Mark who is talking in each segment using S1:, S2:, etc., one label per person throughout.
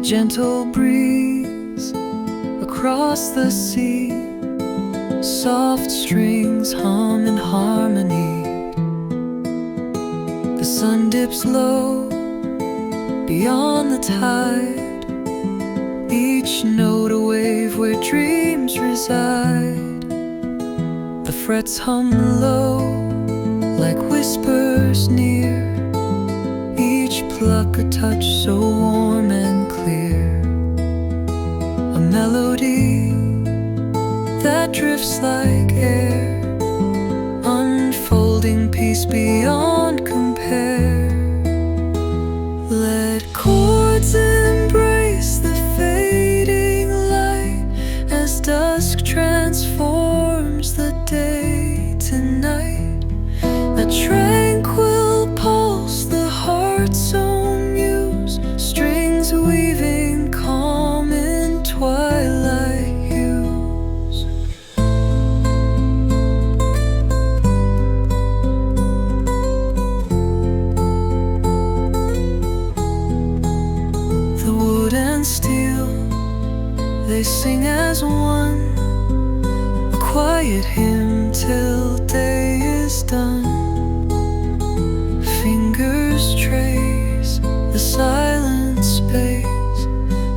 S1: gentle breeze across the sea, soft strings hum in harmony. The sun dips low beyond the tide, each note a wave where dreams reside. The frets hum low like whispers near, each pluck a touch so warm and clear. A melody that drifts like air, unfolding peace beyond compare. Let chords embrace the fading light as dusk transforms the day to night. A tranquil pulse, the heart's own muse, strings weaving calm in twilight hues. The wood and steel, they sing as one, a quiet hymn till day is done. Fingers trace the silent space,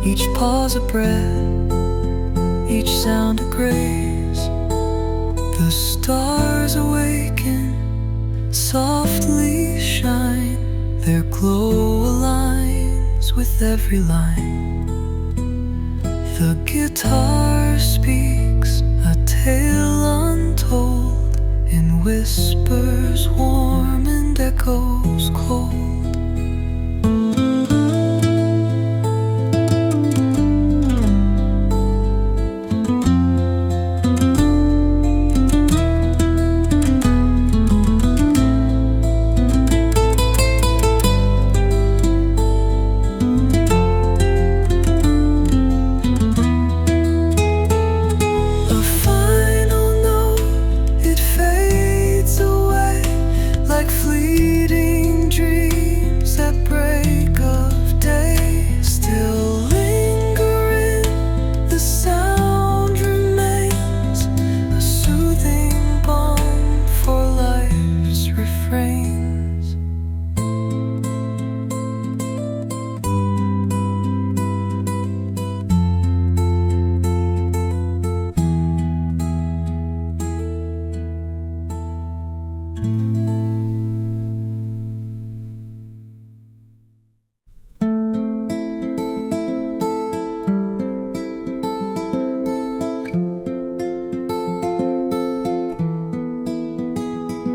S1: each pause a breath, each sound a grace. The stars awaken, softly shine, their glow aligns with every line. The guitar speaks a tale untold, in whispers warm and echoes cold. Fleeting dreams at break of day still lingering, the sound remains a soothing balm for life's refrains.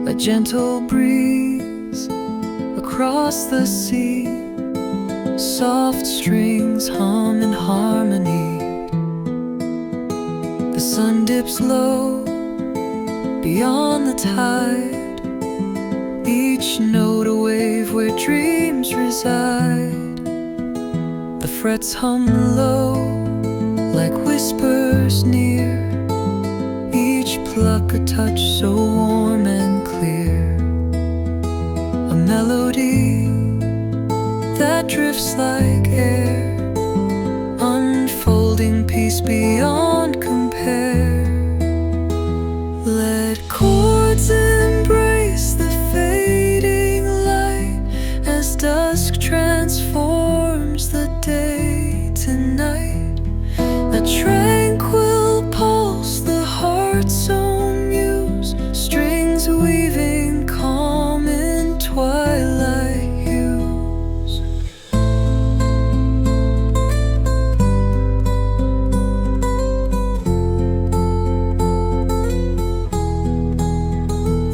S1: A gentle breeze across the sea, soft strings hum in harmony. The sun dips low beyond the tide, each note a wave where dreams reside. The frets hum low like whispers near, each pluck a touch so warm and clear. A melody that drifts like air, unfolding peace beyond compare. Let chords embrace the fading light as dusk transforms the day to night. A tranquil pulse, the heart's own muse, strings weaving calm in twilight hues.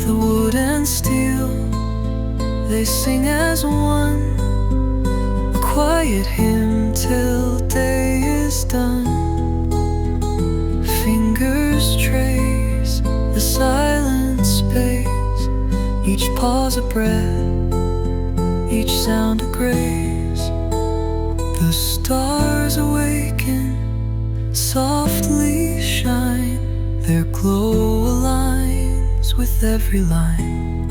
S1: The wood and steel, they sing as one, a quiet hymn till day is done. Fingers trace the silent space, each pause a breath, each sound a grace. The stars awaken, softly shine, their glow aligns with every line.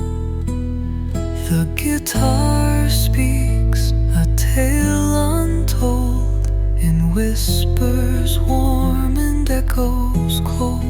S1: The guitar speaks a tale untold, in whispers warm and echoes cold.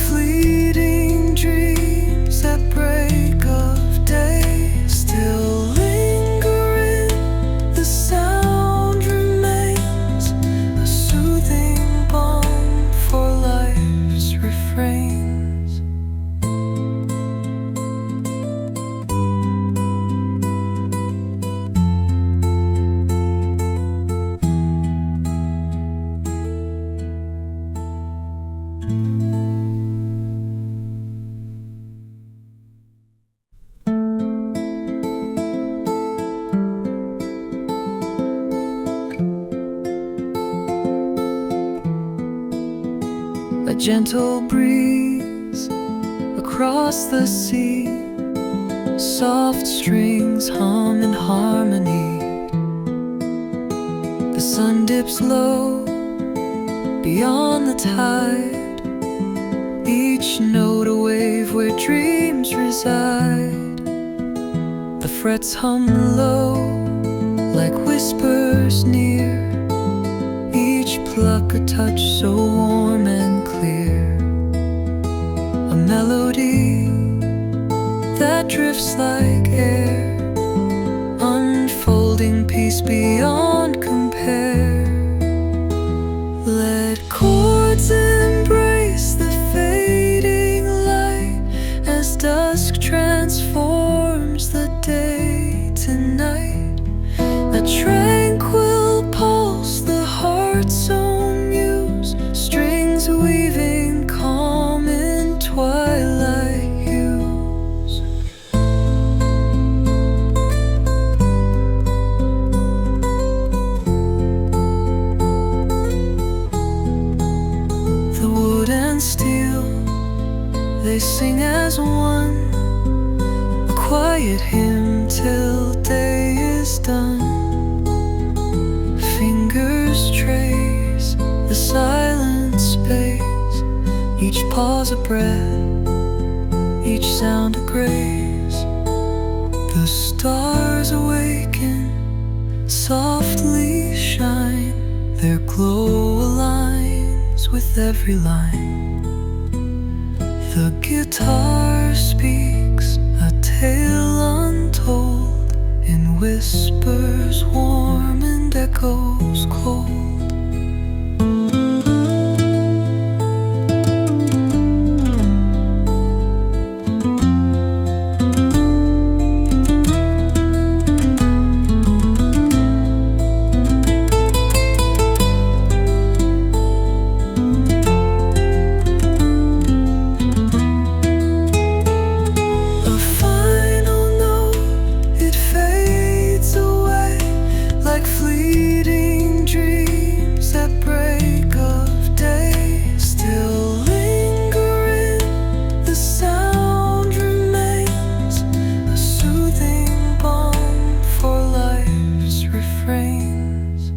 S1: Fleeting dreams at break of day still lingering, the sound remains a soothing balm for life's refrains. A gentle breeze across the sea, soft strings hum in harmony. The sun dips low beyond the tide, each note a wave where dreams reside. The frets hum low like whispers near, each pluck a touch so warm and clear. A melody that drifts like air, unfolding peace beyond compare. Let chords embrace the fading light as dusk transforms the day to night. A tranquil pulse, the heart's own muse, strings weaving calm in twilight hues. The wood and steel, they sing as one, a quiet hymn till day is done. Fingers trace the silent space, each pause a breath, each sound a grace. The stars awaken, softly shine, their glow aligns with every line. The guitar speaks a tale untold in whispers warm and echoes cold. Fleeting dreams at break of day still lingering, the sound remains a soothing balm for life's refrains.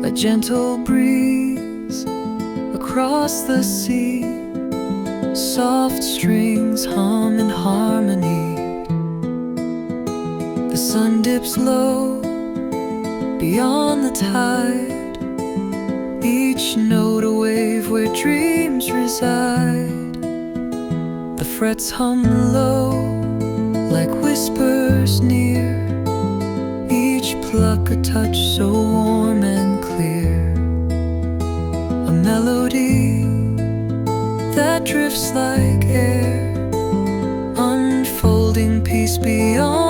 S1: A gentle breeze across the sea, soft strings hum in harmony. The sun dips low beyond the tide, each note a wave where dreams reside. The frets hum low like whispers near, each pluck a touch so warm and clear. A melody that drifts like air, unfolding peace beyond